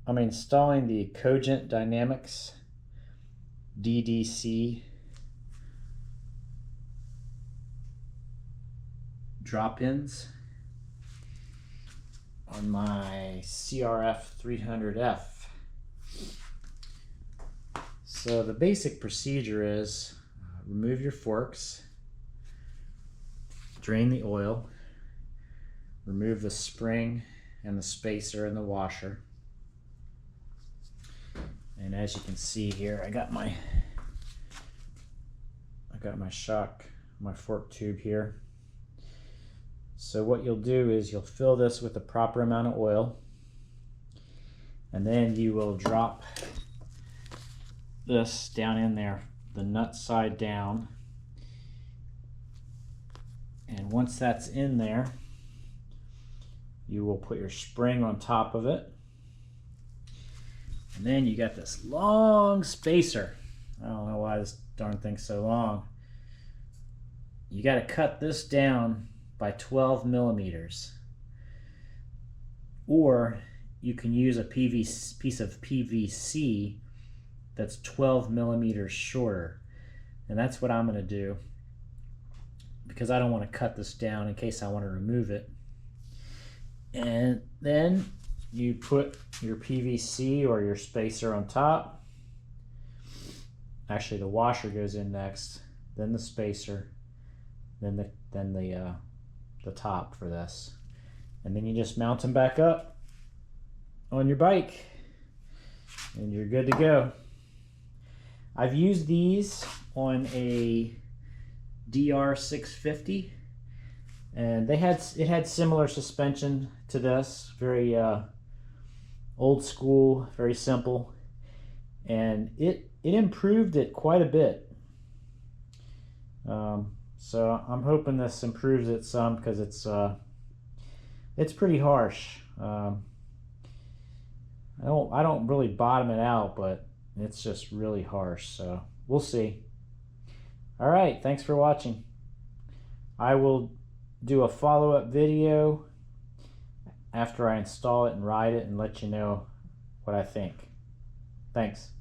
I'm installing the Cogent Dynamics DDC drop-ins on my CRF300F. So the basic procedure is remove your forks, drain the oil, remove the spring and the spacer and the washer. And as you can see here, I got my my fork tube here. So what you'll do is you'll fill this with the proper amount of oil, and then you will drop this down in there, the nut side down. And once that's in there, you will put your spring on top of it. And then you got this long spacer. I don't know why this darn thing's so long. You got to cut this down by 12 millimeters. Or you can use a piece of PVC that's 12 millimeters shorter. And that's what I'm going to do, because I don't want to cut this down in case I want to remove it. And then you put your PVC or your spacer on top. Actually, the washer goes in next, then the spacer, then the top for this. And then you just mount them back up on your bike and you're good to go. I've used these on a DR650, and it had similar suspension to this, very old school, very simple, and it improved it quite a bit. So I'm hoping this improves it some, because it's pretty harsh. I don't really bottom it out, but it's just really harsh, so we'll see. All right, thanks for watching. I will do a follow-up video after I install it and ride it and let you know what I think. Thanks.